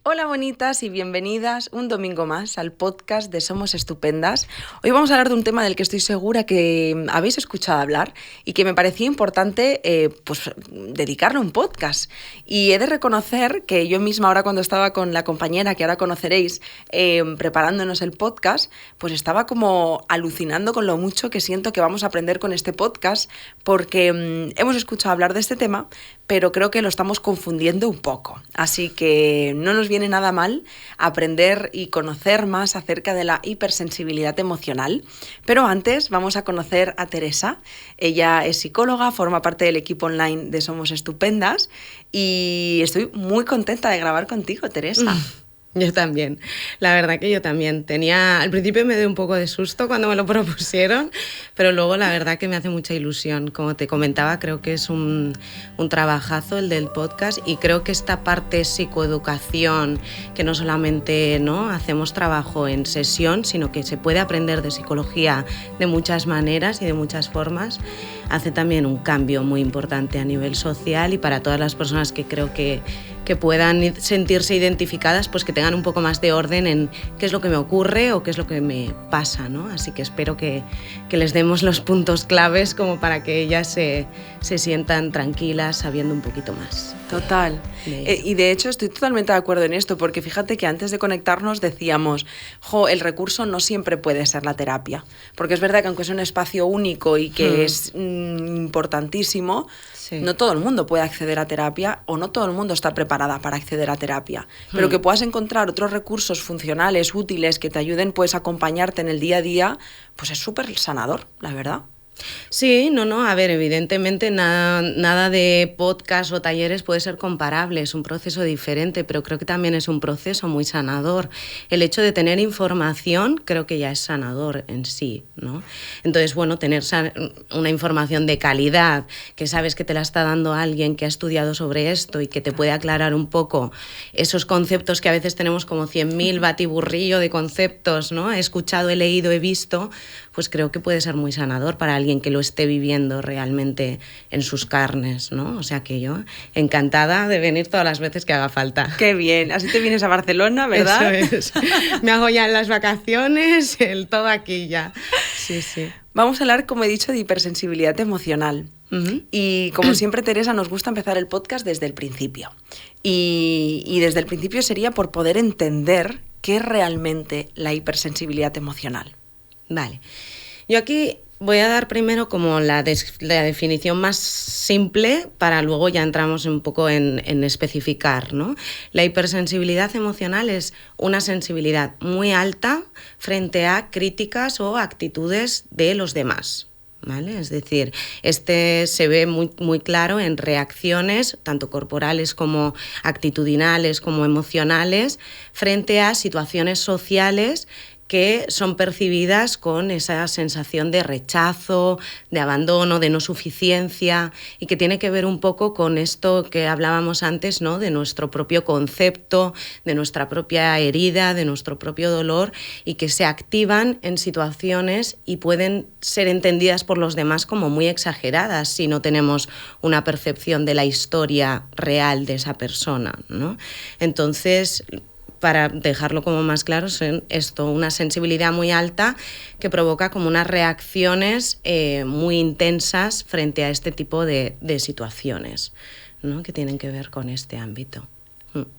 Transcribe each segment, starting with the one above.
Hola bonitas y bienvenidas un domingo más al podcast de Somos Estupendas. Hoy vamos a hablar de un tema del que estoy segura que habéis escuchado hablar y que me parecía importante dedicarle un podcast. Y he de reconocer que yo misma ahora cuando estaba con la compañera que ahora conoceréis preparándonos el podcast, pues estaba como alucinando con lo mucho que siento que vamos a aprender con este podcast porque hemos escuchado hablar de este tema, pero creo que lo estamos confundiendo un poco. Así que no nos viene nada mal aprender y conocer más acerca de la hipersensibilidad emocional. Pero antes vamos a conocer a Teresa. Ella es psicóloga, forma parte del equipo online de Somos Estupendas y estoy muy contenta de grabar contigo, Teresa. Yo también, la verdad que yo también. Al principio me dio un poco de susto cuando me lo propusieron, pero luego la verdad que me hace mucha ilusión. Como te comentaba, creo que es un trabajazo el del podcast y creo que esta parte psicoeducación, que no solamente hacemos trabajo en sesión, sino que se puede aprender de psicología de muchas maneras y de muchas formas, hace también un cambio muy importante a nivel social y para todas las personas que creo que puedan sentirse identificadas, pues que tengan un poco más de orden en qué es lo que me ocurre o qué es lo que me pasa, ¿no? Así que espero que les demos los puntos claves como para que ellas se sientan tranquilas sabiendo un poquito más. Total. Y de hecho estoy totalmente de acuerdo en esto, porque fíjate que antes de conectarnos decíamos, el recurso no siempre puede ser la terapia, porque es verdad que aunque es un espacio único y que es importantísimo, sí, no todo el mundo puede acceder a terapia o no todo el mundo está preparada para acceder a terapia, pero que puedas encontrar otros recursos funcionales, útiles, que te ayuden pues a acompañarte en el día a día, pues es súper sanador, la verdad. Sí, a ver, evidentemente nada de podcast o talleres puede ser comparable, es un proceso diferente, pero creo que también es un proceso muy sanador. El hecho de tener información creo que ya es sanador en sí, ¿no? Entonces, tener una información de calidad, que sabes que te la está dando alguien que ha estudiado sobre esto y que te puede aclarar un poco esos conceptos que a veces tenemos como 100.000 batiburrillo de conceptos, ¿no? He escuchado, he leído, he visto, pues creo que puede ser muy sanador para alguien que lo esté viviendo realmente en sus carnes, ¿no? O sea que yo encantada de venir todas las veces que haga falta. ¡Qué bien! Así te vienes a Barcelona, ¿verdad? Eso es. Me hago ya en las vacaciones, todo aquí ya. Sí, sí. Vamos a hablar, como he dicho, de hipersensibilidad emocional. Uh-huh. Y como siempre, Teresa, nos gusta empezar el podcast desde el principio. Y desde el principio sería por poder entender qué es realmente la hipersensibilidad emocional. Vale. Yo aquí voy a dar primero como la definición más simple para luego ya entramos un poco en especificar, ¿no? La hipersensibilidad emocional es una sensibilidad muy alta frente a críticas o actitudes de los demás, ¿vale? Es decir, se ve muy, muy claro en reacciones, tanto corporales como actitudinales como emocionales, frente a situaciones sociales que son percibidas con esa sensación de rechazo, de abandono, de no suficiencia y que tiene que ver un poco con esto que hablábamos antes, ¿no? De nuestro propio concepto, de nuestra propia herida, de nuestro propio dolor y que se activan en situaciones y pueden ser entendidas por los demás como muy exageradas si no tenemos una percepción de la historia real de esa persona, ¿no? Entonces, para dejarlo como más claro, es una sensibilidad muy alta que provoca como unas reacciones muy intensas frente a este tipo de situaciones, ¿no? Que tienen que ver con este ámbito.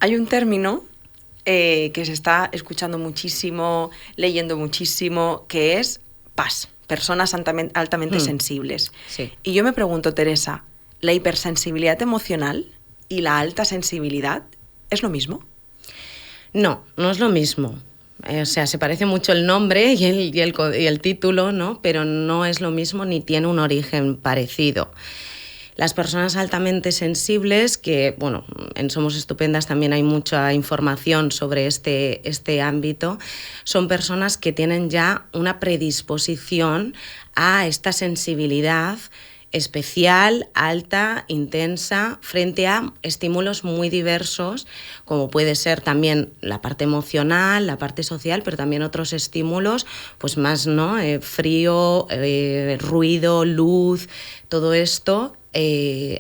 Hay un término que se está escuchando muchísimo, leyendo muchísimo, que es PAS, personas altamente sensibles. Sí. Y yo me pregunto, Teresa, ¿la hipersensibilidad emocional y la alta sensibilidad es lo mismo? No es lo mismo. O sea, se parece mucho el nombre y el título, ¿no? Pero no es lo mismo ni tiene un origen parecido. Las personas altamente sensibles, que en Somos Estupendas también hay mucha información sobre este ámbito, son personas que tienen ya una predisposición a esta sensibilidad especial, alta, intensa, frente a estímulos muy diversos, como puede ser también la parte emocional, la parte social, pero también otros estímulos, pues más, ¿no? Frío, ruido, luz, todo esto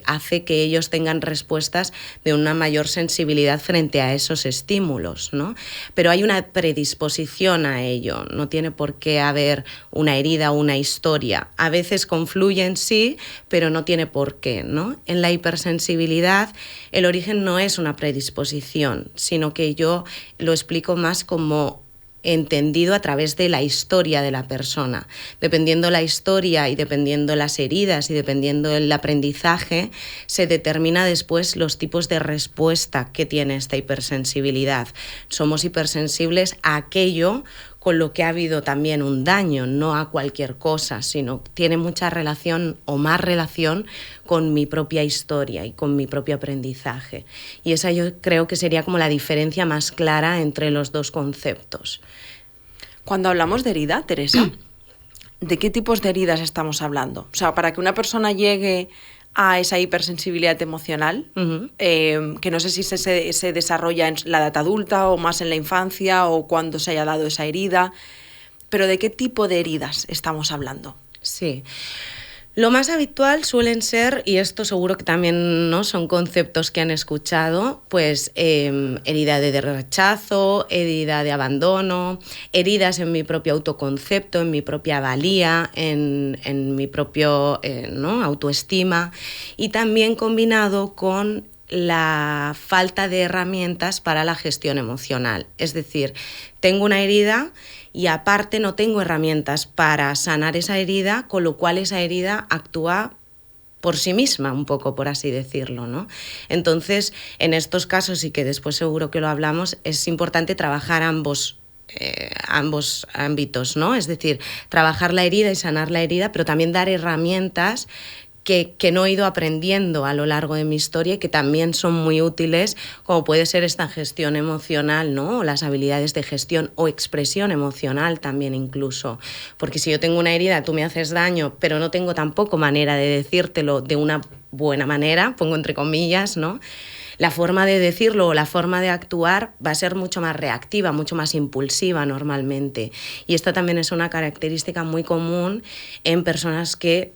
hace que ellos tengan respuestas de una mayor sensibilidad frente a esos estímulos, ¿no? Pero hay una predisposición a ello, no tiene por qué haber una herida o una historia. A veces confluyen, sí, pero no tiene por qué, ¿no? En la hipersensibilidad el origen no es una predisposición, sino que yo lo explico más como entendido a través de la historia de la persona. Dependiendo la historia y dependiendo las heridas y dependiendo el aprendizaje, se determina después los tipos de respuesta que tiene esta hipersensibilidad. Somos hipersensibles a aquello con lo que ha habido también un daño, no a cualquier cosa, sino tiene mucha relación o más relación con mi propia historia y con mi propio aprendizaje. Y esa yo creo que sería como la diferencia más clara entre los dos conceptos. Cuando hablamos de herida, Teresa, ¿de qué tipos de heridas estamos hablando? O sea, para que una persona llegue a esa hipersensibilidad emocional, que no sé si se desarrolla en la edad adulta o más en la infancia o cuando se haya dado esa herida, pero ¿de qué tipo de heridas estamos hablando? Sí. Lo más habitual suelen ser, y esto seguro que también no son conceptos que han escuchado, pues herida de rechazo, herida de abandono, heridas en mi propio autoconcepto, en mi propia valía, en mi propio autoestima, y también combinado con la falta de herramientas para la gestión emocional. Es decir, tengo una herida y aparte no tengo herramientas para sanar esa herida, con lo cual esa herida actúa por sí misma, un poco, por así decirlo, ¿no? Entonces, en estos casos, y que después seguro que lo hablamos, es importante trabajar ambos ámbitos, ¿no? Es decir, trabajar la herida y sanar la herida, pero también dar herramientas que no he ido aprendiendo a lo largo de mi historia y que también son muy útiles, como puede ser esta gestión emocional, ¿no? O las habilidades de gestión o expresión emocional también incluso. Porque si yo tengo una herida, tú me haces daño, pero no tengo tampoco manera de decírtelo de una buena manera, pongo entre comillas, ¿no? La forma de decirlo o la forma de actuar va a ser mucho más reactiva, mucho más impulsiva normalmente. Y esta también es una característica muy común en personas que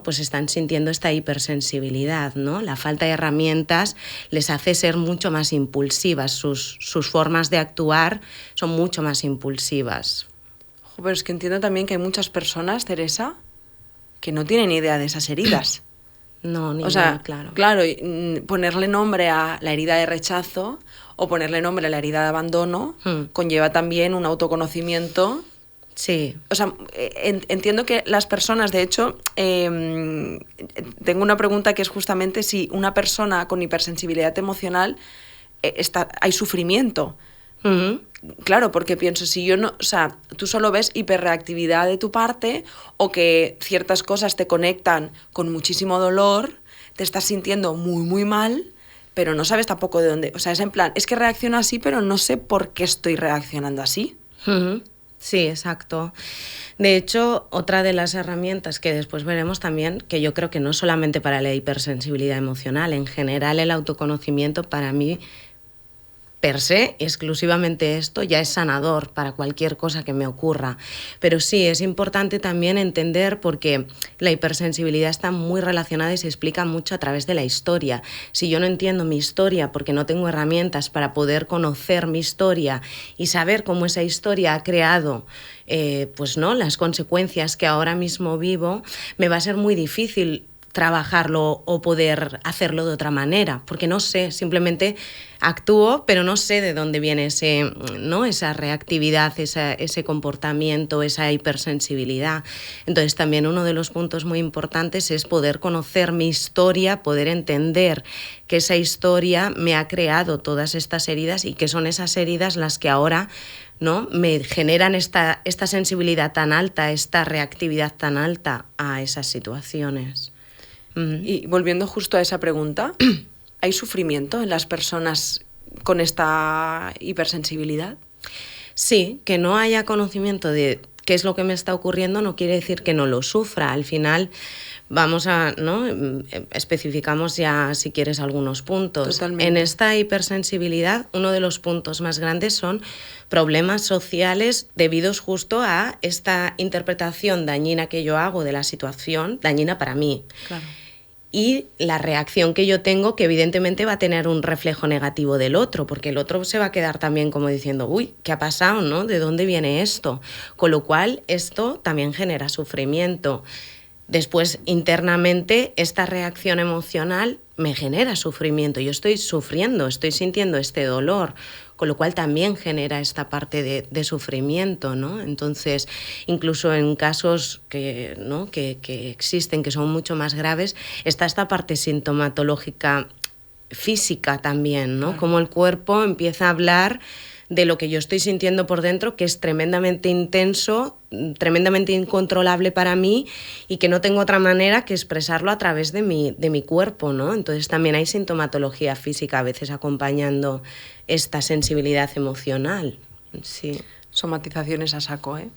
pues están sintiendo esta hipersensibilidad, ¿no? La falta de herramientas les hace ser mucho más impulsivas, sus formas de actuar son mucho más impulsivas. Pero es que entiendo también que hay muchas personas, Teresa, que no tienen idea de esas heridas. No, ni idea, claro. Claro, ponerle nombre a la herida de rechazo o ponerle nombre a la herida de abandono conlleva también un autoconocimiento. Sí. O sea, entiendo que las personas, de hecho, tengo una pregunta que es justamente si una persona con hipersensibilidad emocional hay sufrimiento. Claro, porque pienso, si yo no, o sea, tú solo ves hiperreactividad de tu parte o que ciertas cosas te conectan con muchísimo dolor, te estás sintiendo muy, muy mal, pero no sabes tampoco de dónde. O sea, es en plan, es que reacciono así, pero no sé por qué estoy reaccionando así. Sí, exacto. De hecho, otra de las herramientas que después veremos también, que yo creo que no solamente para la hipersensibilidad emocional, en general el autoconocimiento para mí, per se, exclusivamente esto, ya es sanador para cualquier cosa que me ocurra. Pero sí, es importante también entender, porque la hipersensibilidad está muy relacionada y se explica mucho a través de la historia. Si yo no entiendo mi historia porque no tengo herramientas para poder conocer mi historia y saber cómo esa historia ha creado las consecuencias que ahora mismo vivo, me va a ser muy difícil trabajarlo o poder hacerlo de otra manera, porque no sé, simplemente actúo, pero no sé de dónde viene esa reactividad, ese comportamiento, esa hipersensibilidad. Entonces también uno de los puntos muy importantes es poder conocer mi historia, poder entender que esa historia me ha creado todas estas heridas y que son esas heridas las que ahora, ¿no?, me generan esta sensibilidad tan alta, esta reactividad tan alta a esas situaciones. Y volviendo justo a esa pregunta, ¿hay sufrimiento en las personas con esta hipersensibilidad? Sí, que no haya conocimiento de qué es lo que me está ocurriendo no quiere decir que no lo sufra. Al final especificamos ya, si quieres, algunos puntos. Totalmente. En esta hipersensibilidad, uno de los puntos más grandes son problemas sociales debidos justo a esta interpretación dañina que yo hago de la situación, dañina para mí. Claro. y la reacción que yo tengo, que evidentemente va a tener un reflejo negativo del otro, porque el otro se va a quedar también como diciendo, uy, ¿qué ha pasado, no? ¿De dónde viene esto? Con lo cual, esto también genera sufrimiento. Después, internamente, esta reacción emocional me genera sufrimiento. Yo estoy sufriendo, estoy sintiendo este dolor, con lo cual también genera esta parte de sufrimiento, ¿no? Entonces, incluso en casos que, ¿no? que existen, que son mucho más graves, está esta parte sintomatológica física también, ¿no? Claro. Como el cuerpo empieza a hablar de lo que yo estoy sintiendo por dentro, que es tremendamente intenso, tremendamente incontrolable para mí y que no tengo otra manera que expresarlo a través de mi cuerpo, ¿no? Entonces también hay sintomatología física a veces acompañando esta sensibilidad emocional. Sí. Somatizaciones a saco, ¿eh?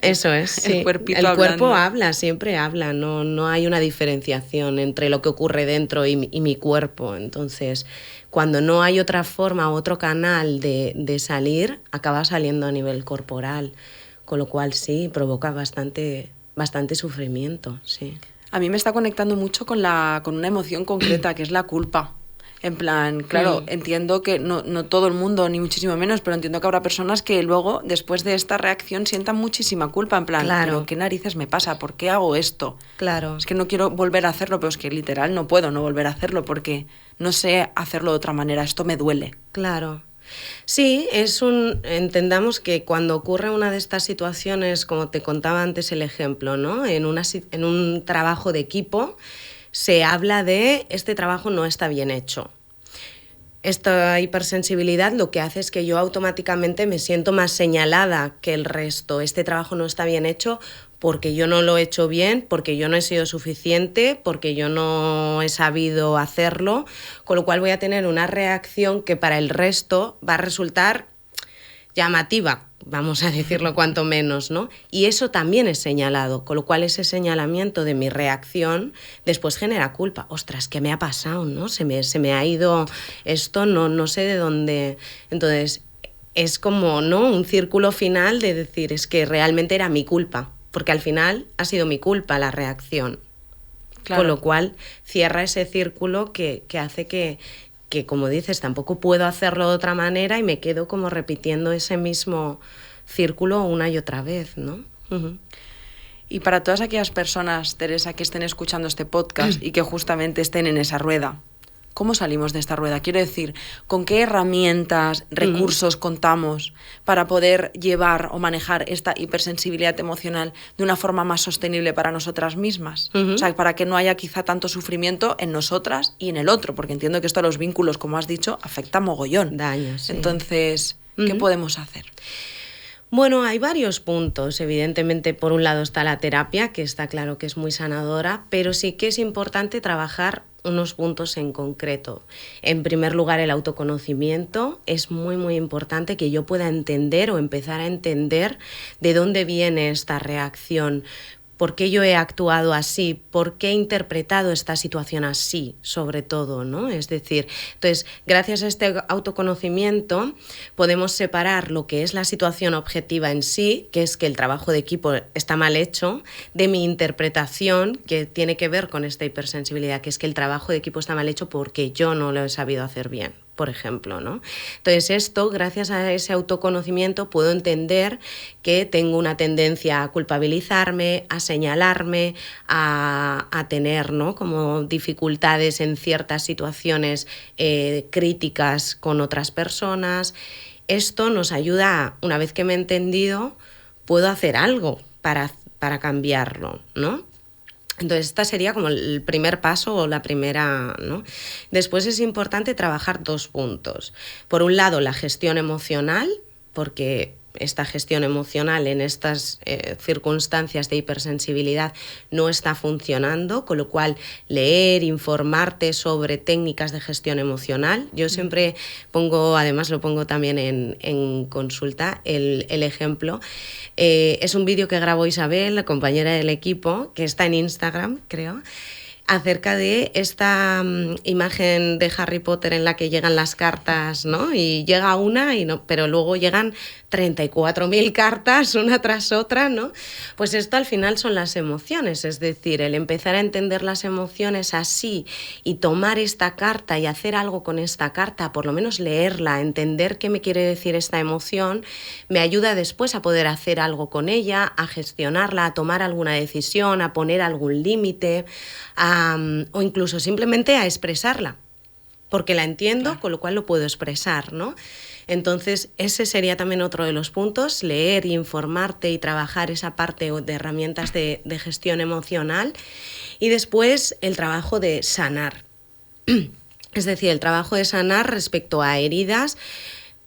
Eso es, sí. El cuerpito el cuerpo hablando. habla, siempre habla, no hay una diferenciación entre lo que ocurre dentro y mi cuerpo. Entonces, cuando no hay otra forma o otro canal de salir, acaba saliendo a nivel corporal, con lo cual sí, provoca bastante sufrimiento, sí. A mí me está conectando mucho con una emoción concreta, que es la culpa. En plan, claro, entiendo que no todo el mundo, ni muchísimo menos, pero entiendo que habrá personas que luego, después de esta reacción, sientan muchísima culpa, en plan, claro. ¿pero qué narices me pasa? ¿Por qué hago esto? Claro. Es que no quiero volver a hacerlo, pero es que literal no puedo no volver a hacerlo porque no sé hacerlo de otra manera, esto me duele. Claro. Sí, entendamos que cuando ocurre una de estas situaciones, como te contaba antes el ejemplo, ¿no? En un trabajo de equipo, se habla de este trabajo no está bien hecho. Esta hipersensibilidad lo que hace es que yo automáticamente me siento más señalada que el resto. Este trabajo no está bien hecho porque yo no lo he hecho bien, porque yo no he sido suficiente, porque yo no he sabido hacerlo, con lo cual voy a tener una reacción que para el resto va a resultar llamativa, vamos a decirlo cuanto menos, ¿no? Y eso también es señalado, con lo cual ese señalamiento de mi reacción después genera culpa. Ostras, ¿qué me ha pasado, no? Se me ha ido esto, no sé de dónde. Entonces, es como, ¿no? Un círculo final de decir, es que realmente era mi culpa, porque al final ha sido mi culpa la reacción. Claro. Con lo cual cierra ese círculo que hace que, como dices, tampoco puedo hacerlo de otra manera y me quedo como repitiendo ese mismo círculo una y otra vez, ¿no? Y para todas aquellas personas, Teresa, que estén escuchando este podcast y que justamente estén en esa rueda, ¿cómo salimos de esta rueda? Quiero decir, ¿con qué herramientas, recursos contamos para poder llevar o manejar esta hipersensibilidad emocional de una forma más sostenible para nosotras mismas? O sea, para que no haya quizá tanto sufrimiento en nosotras y en el otro, porque entiendo que esto a los vínculos, como has dicho, afecta mogollón. Daño, sí. Entonces, ¿qué podemos hacer? Bueno, hay varios puntos. Evidentemente, por un lado está la terapia, que está claro que es muy sanadora, pero sí que es importante trabajar unos puntos en concreto. En primer lugar, el autoconocimiento. Es muy, muy importante que yo pueda entender o empezar a entender de dónde viene esta reacción. ¿Por qué yo he actuado así? ¿Por qué he interpretado esta situación así, sobre todo, ¿no? Es decir, entonces, gracias a este autoconocimiento podemos separar lo que es la situación objetiva en sí, que es que el trabajo de equipo está mal hecho, de mi interpretación, que tiene que ver con esta hipersensibilidad, que es que el trabajo de equipo está mal hecho porque yo no lo he sabido hacer bien, por ejemplo, ¿no? Entonces esto, gracias a ese autoconocimiento, puedo entender que tengo una tendencia a culpabilizarme, a señalarme, a tener, ¿no? como dificultades en ciertas situaciones críticas con otras personas. Esto nos ayuda, una vez que me he entendido, puedo hacer algo para cambiarlo, ¿no? Entonces, esta sería como el primer paso o la primera, ¿no? Después es importante trabajar 2 puntos. Por un lado, la gestión emocional, porque esta gestión emocional en estas circunstancias de hipersensibilidad no está funcionando, con lo cual leer, informarte sobre técnicas de gestión emocional. Yo siempre pongo, además lo pongo también en consulta, el ejemplo. Es un vídeo que grabó Isabel, la compañera del equipo, que está en Instagram, creo. acerca de esta imagen de Harry Potter en la que llegan las cartas, ¿no? Y llega una, pero luego llegan 34.000 cartas una tras otra, ¿no? Pues esto al final son las emociones, es decir, el empezar a entender las emociones así y tomar esta carta y hacer algo con esta carta, por lo menos leerla, entender qué me quiere decir esta emoción, me ayuda después a poder hacer algo con ella, a gestionarla, a tomar alguna decisión, a poner algún límite, o incluso simplemente a expresarla, porque la entiendo, con lo cual lo puedo expresar, ¿no? Entonces, ese sería también otro de los puntos, leer, informarte y trabajar esa parte de herramientas de gestión emocional. Y después el trabajo de sanar. Es decir, el trabajo de sanar respecto a heridas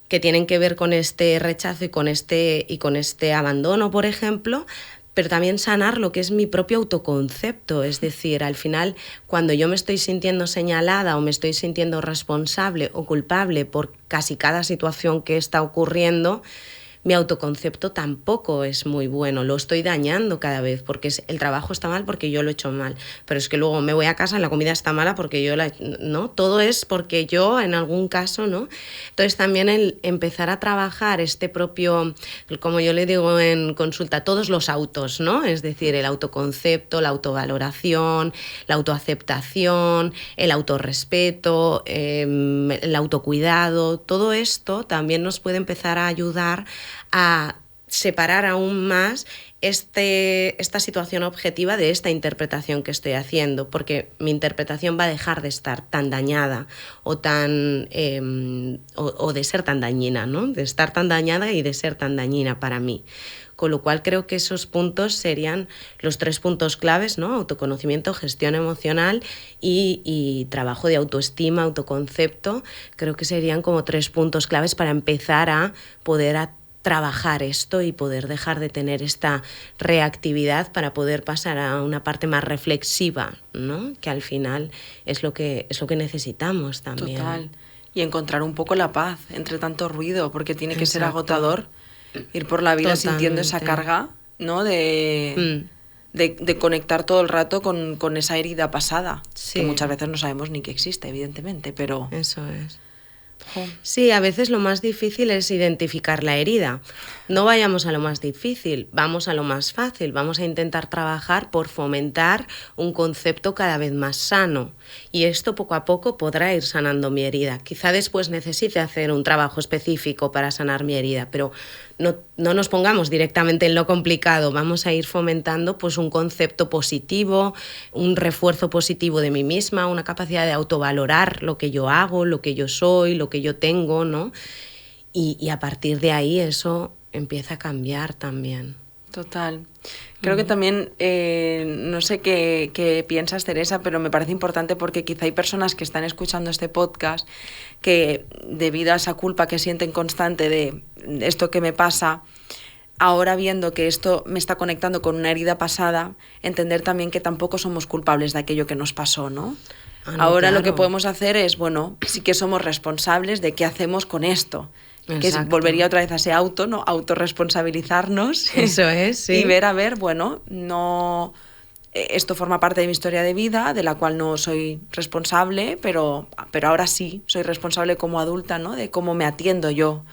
que tienen que ver con este rechazo y con este abandono, por ejemplo, pero también sanar lo que es mi propio autoconcepto. Es decir, al final, cuando yo me estoy sintiendo señalada o me estoy sintiendo responsable o culpable por casi cada situación que está ocurriendo, mi autoconcepto tampoco es muy bueno, lo estoy dañando cada vez, porque el trabajo está mal porque yo lo he hecho mal, pero es que luego me voy a casa y la comida está mala porque yo ¿no? Todo es porque yo en algún caso, ¿no? Entonces también el empezar a trabajar este propio, como yo le digo en consulta, todos los autos, ¿no? Es decir, el autoconcepto, la autovaloración, la autoaceptación, el autorrespeto, el autocuidado, todo esto también nos puede empezar a ayudar a separar aún más esta situación objetiva de esta interpretación que estoy haciendo, porque mi interpretación va a dejar de estar tan dañada o de ser tan dañina, ¿no? De estar tan dañada y de ser tan dañina para mí. Con lo cual creo que esos puntos serían los 3 puntos claves, ¿no? Autoconocimiento, gestión emocional y trabajo de autoestima, autoconcepto. Creo que serían como 3 puntos claves para empezar a poder trabajar esto y poder dejar de tener esta reactividad para poder pasar a una parte más reflexiva, ¿no? Que al final es lo que necesitamos también. Total. Y encontrar un poco la paz entre tanto ruido, porque tiene que ser agotador ir por la vida Totalmente. sintiendo esa carga, ¿no? De conectar todo el rato con esa herida pasada, sí. Que muchas veces no sabemos ni que existe, evidentemente, pero... Eso es. Sí, a veces lo más difícil es identificar la herida. No vayamos a lo más difícil, vamos a lo más fácil. Vamos a intentar trabajar por fomentar un concepto cada vez más sano. Y esto poco a poco podrá ir sanando mi herida. Quizá después necesite hacer un trabajo específico para sanar mi herida, pero no nos pongamos directamente en lo complicado. Vamos a ir fomentando pues, un concepto positivo, un refuerzo positivo de mí misma, una capacidad de autovalorar lo que yo hago, lo que yo soy, lo que yo tengo, ¿no? Y a partir de ahí eso empieza a cambiar también. Total. Creo que también, no sé qué piensas, Teresa, pero me parece importante porque quizá hay personas que están escuchando este podcast que debido a esa culpa que sienten constante de esto que me pasa, ahora viendo que esto me está conectando con una herida pasada, entender también que tampoco somos culpables de aquello que nos pasó, ¿no? Ahora claro. Lo que podemos hacer es, bueno, sí que somos responsables de qué hacemos con esto. Exacto. Que volvería otra vez a ese ¿no? Autorresponsabilizarnos. Eso es, sí. Y ver, bueno, no... Esto forma parte de mi historia de vida, de la cual no soy responsable, pero ahora sí soy responsable como adulta, ¿no? De cómo me atiendo yo,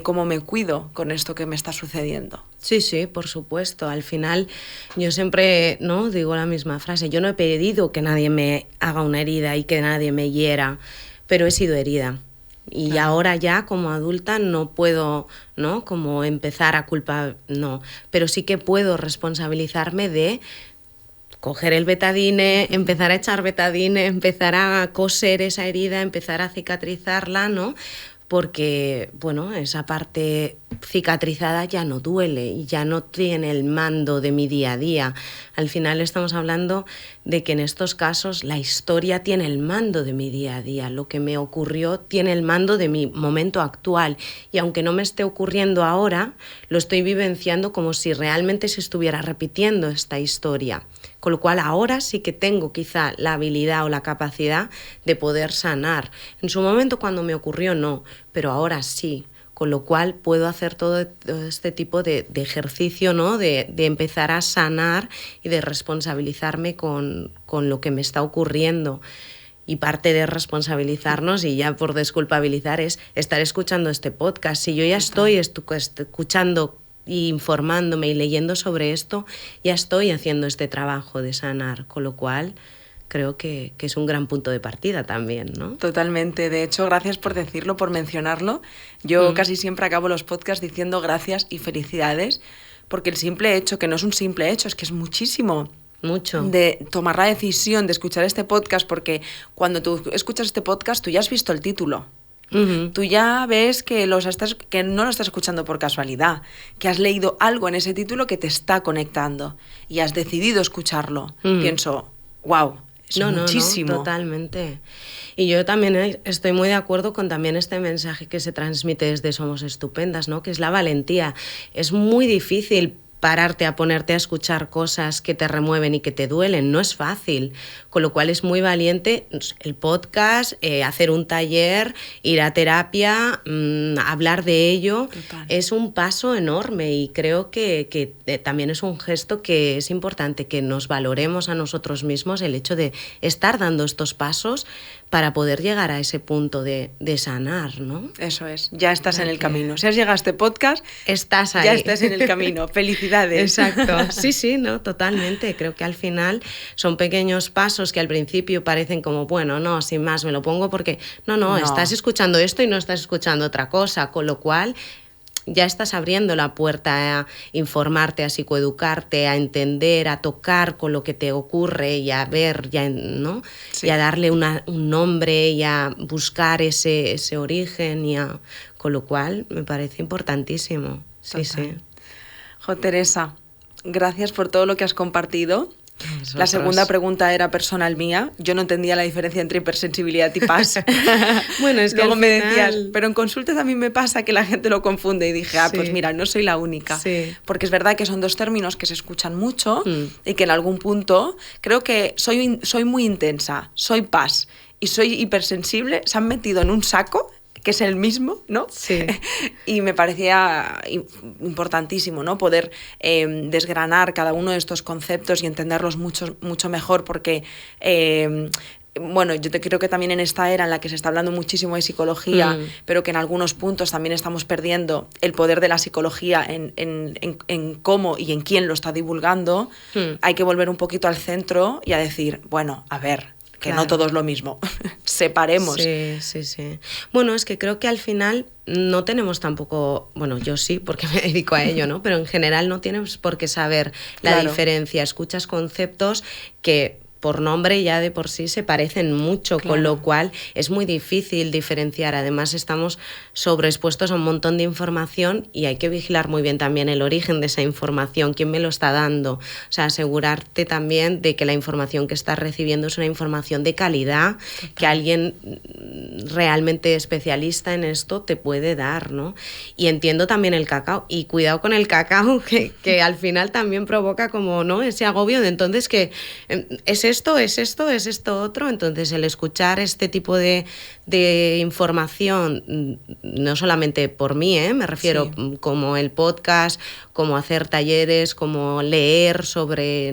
cómo me cuido con esto que me está sucediendo. Sí, sí, por supuesto. Al final yo siempre, ¿no? Digo la misma frase. Yo no he pedido que nadie me haga una herida y que nadie me hiera, pero he sido herida. Y claro. Ahora ya como adulta no puedo, ¿no? Como empezar a culpar, no. Pero sí que puedo responsabilizarme de coger el betadine, empezar a echar betadine, empezar a coser esa herida, empezar a cicatrizarla, ¿no? Porque, bueno, esa parte cicatrizada ya no duele y ya no tiene el mando de mi día a día. Al final estamos hablando de que en estos casos la historia tiene el mando de mi día a día. Lo que me ocurrió tiene el mando de mi momento actual. Y aunque no me esté ocurriendo ahora, lo estoy vivenciando como si realmente se estuviera repitiendo esta historia. Con lo cual ahora sí que tengo quizá la habilidad o la capacidad de poder sanar. En su momento cuando me ocurrió no, pero ahora sí. con lo cual puedo hacer todo este tipo de ejercicio, ¿no? De empezar a sanar y de responsabilizarme con lo que me está ocurriendo. Y parte de responsabilizarnos, y ya por desculpabilizar, es estar escuchando este podcast. Si yo ya estoy escuchando e informándome y leyendo sobre esto, ya estoy haciendo este trabajo de sanar, con lo cual creo que es un gran punto de partida también, ¿no? Totalmente. De hecho, gracias por decirlo, por mencionarlo. Yo casi siempre acabo los podcasts diciendo gracias y felicidades, porque el simple hecho, que no es un simple hecho, es que es muchísimo. Mucho. De tomar la decisión de escuchar este podcast, porque cuando tú escuchas este podcast tú ya has visto el título. Uh-huh. Tú ya ves que no lo estás escuchando por casualidad, que has leído algo en ese título que te está conectando y has decidido escucharlo. Uh-huh. Pienso, wow, es muchísimo. No, totalmente. Y yo también estoy muy de acuerdo con también este mensaje que se transmite desde Somos Estupendas, ¿no? Que es la valentía. Es muy difícil pararte a ponerte a escuchar cosas que te remueven y que te duelen, no es fácil, con lo cual es muy valiente el podcast, hacer un taller, ir a terapia, hablar de ello. Total. Es un paso enorme y creo que también es un gesto que es importante que nos valoremos a nosotros mismos, el hecho de estar dando estos pasos para poder llegar a ese punto de sanar, ¿no? Eso es, ya estás en el camino. Si has llegado a este podcast, estás ahí. Ya estás en el camino. Felicidades. Exacto. Sí, no, totalmente. Creo que al final son pequeños pasos que al principio parecen como, bueno, no, sin más me lo pongo porque no, estás escuchando esto y no estás escuchando otra cosa, con lo cual ya estás abriendo la puerta a informarte, a psicoeducarte, a entender, a tocar con lo que te ocurre y a ver, ¿no? Sí. Y a darle un nombre y a buscar ese origen con lo cual me parece importantísimo. Total. Sí. Jo, Teresa, gracias por todo lo que has compartido. Nosotros. La segunda pregunta era personal mía. Yo no entendía la diferencia entre hipersensibilidad y PAS. Bueno, es que luego me final... decías, pero en consultas a mí me pasa que la gente lo confunde y dije, pues mira, no soy la única. Sí. Porque es verdad que son dos términos que se escuchan mucho y que en algún punto creo que soy muy intensa, soy PAS y soy hipersensible, se han metido en un saco que es el mismo, ¿no? Sí. Y me parecía importantísimo, ¿no? Poder desgranar cada uno de estos conceptos y entenderlos mucho mejor, porque bueno, yo creo que también en esta era en la que se está hablando muchísimo de psicología, pero que en algunos puntos también estamos perdiendo el poder de la psicología en cómo y en quién lo está divulgando, hay que volver un poquito al centro y a decir, bueno, a ver, que claro, no todo es lo mismo. Separemos. Sí. Bueno, es que creo que al final no tenemos tampoco, bueno, yo sí, porque me dedico a ello, ¿no? Pero en general no tienes por qué saber la diferencia. Escuchas conceptos que por nombre ya de por sí se parecen mucho, claro, con lo cual es muy difícil diferenciar. Además estamos sobreexpuestos a un montón de información y hay que vigilar muy bien también el origen de esa información, quién me lo está dando. O sea, asegurarte también de que la información que estás recibiendo es una información de calidad, total, que alguien realmente especialista en esto te puede dar, ¿no? Y entiendo también el cacao, y cuidado con el cacao, que al final también provoca como, ¿no?, ese agobio de entonces que es esto otro. Entonces el escuchar este tipo de información, no solamente por mí, me refiero, como el podcast, como hacer talleres, como leer sobre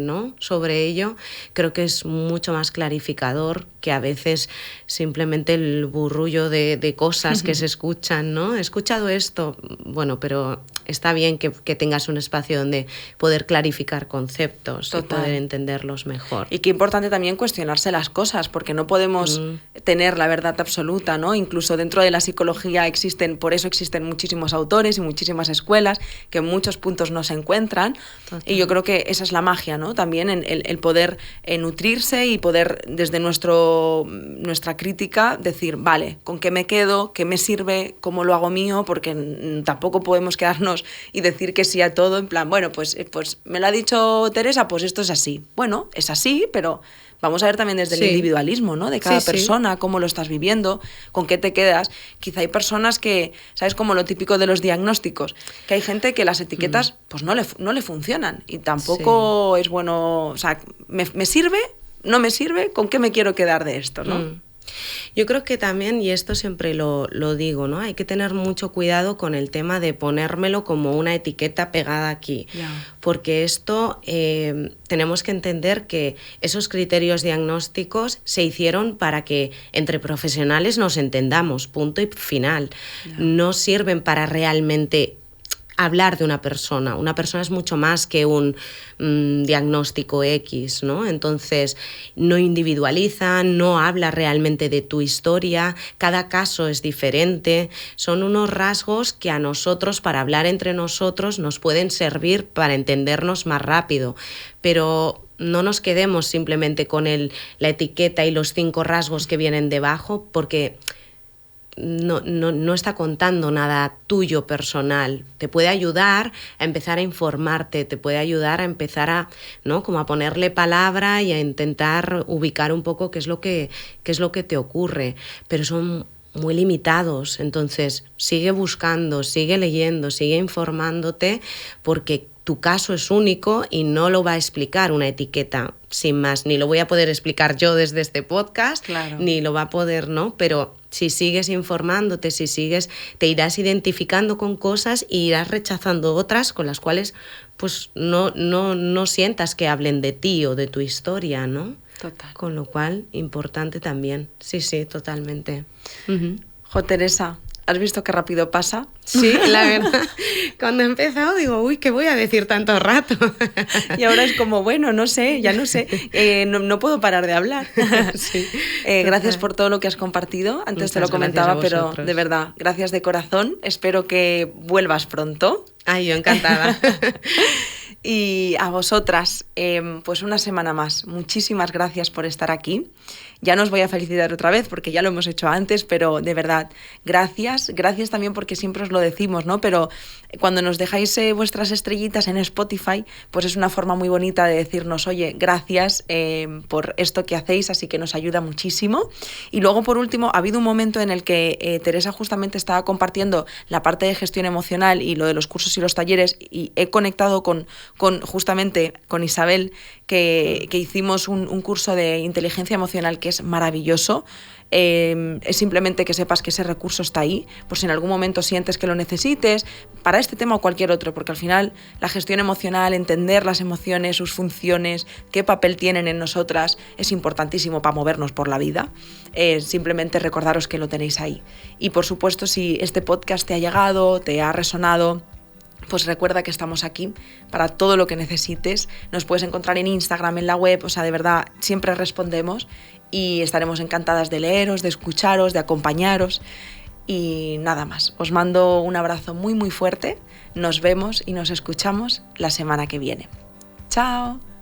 ello, creo que es mucho más clarificador que a veces simplemente el burrullo de cosas que se escuchan, ¿no? He escuchado esto, bueno, pero está bien que tengas un espacio donde poder clarificar conceptos, total, y poder entenderlos mejor. Y qué importante también cuestionarse las cosas, porque no podemos tener la verdad absoluta, ¿no? Incluso dentro de la psicología por eso existen muchísimos autores y muchísimas escuelas que en muchos puntos no se encuentran. Total. Y yo creo que esa es la magia, ¿no? También el poder nutrirse y poder desde nuestra crítica decir, vale, ¿con qué me quedo? ¿Qué me sirve? ¿Cómo lo hago mío? Porque tampoco podemos quedarnos y decir que sí a todo, en plan, bueno, pues me lo ha dicho Teresa, pues esto es así. Bueno, es así, pero vamos a ver también desde el individualismo, ¿no? De cada persona, cómo lo estás viviendo, con qué te quedas. Quizá hay personas que, ¿sabes? Como lo típico de los diagnósticos, que hay gente que las etiquetas pues no le funcionan y tampoco es bueno, o sea, ¿me sirve? ¿No me sirve? ¿Con qué me quiero quedar de esto, no? Yo creo que también, y esto siempre lo digo, ¿no? Hay que tener mucho cuidado con el tema de ponérmelo como una etiqueta pegada aquí, porque esto tenemos que entender que esos criterios diagnósticos se hicieron para que entre profesionales nos entendamos, punto y final. No sirven para realmente hablar de una persona. Una persona es mucho más que un diagnóstico X, ¿no? Entonces, no individualiza, no habla realmente de tu historia, cada caso es diferente, son unos rasgos que a nosotros, para hablar entre nosotros, nos pueden servir para entendernos más rápido, pero no nos quedemos simplemente con la etiqueta y los 5 rasgos que vienen debajo, porque no está contando nada tuyo personal. Te puede ayudar a empezar a informarte, te puede ayudar a empezar a, ¿no?, como a ponerle palabra y a intentar ubicar un poco qué es lo que te ocurre, pero son muy limitados. Entonces, sigue buscando, sigue leyendo, sigue informándote, porque tu caso es único y no lo va a explicar una etiqueta, sin más. Ni lo voy a poder explicar yo desde este podcast, claro, ni lo va a poder, ¿no? Pero si sigues informándote, si sigues, te irás identificando con cosas y irás rechazando otras con las cuales pues no sientas que hablen de ti o de tu historia, ¿no? Total. Con lo cual, importante también. Sí, totalmente. Jo, Teresa, ¿has visto qué rápido pasa? Sí, la verdad. Cuando he empezado digo, uy, ¿qué voy a decir tanto rato? Y ahora es como, bueno, no sé, ya no sé, no puedo parar de hablar. Sí, gracias por todo lo que has compartido. Antes muchas te lo comentaba, pero de verdad, gracias de corazón. Espero que vuelvas pronto. Ay, yo encantada. Y a vosotras, pues una semana más. Muchísimas gracias por estar aquí. Ya no os voy a felicitar otra vez porque ya lo hemos hecho antes, pero de verdad, gracias. Gracias también porque siempre os lo decimos, ¿no? Pero cuando nos dejáis vuestras estrellitas en Spotify, pues es una forma muy bonita de decirnos, oye, gracias por esto que hacéis, así que nos ayuda muchísimo. Y luego, por último, ha habido un momento en el que Teresa justamente estaba compartiendo la parte de gestión emocional y lo de los cursos y los talleres, y he conectado justamente con Isabel, que hicimos un curso de inteligencia emocional que es maravilloso. Es simplemente que sepas que ese recurso está ahí, por si en algún momento sientes que lo necesites, para este tema o cualquier otro, porque al final la gestión emocional, entender las emociones, sus funciones, qué papel tienen en nosotras, es importantísimo para movernos por la vida. Simplemente recordaros que lo tenéis ahí. Y por supuesto, si este podcast te ha llegado, te ha resonado, pues recuerda que estamos aquí para todo lo que necesites. Nos puedes encontrar en Instagram, en la web, o sea, de verdad, siempre respondemos y estaremos encantadas de leeros, de escucharos, de acompañaros. Y nada más, os mando un abrazo muy muy fuerte, nos vemos y nos escuchamos la semana que viene. ¡Chao!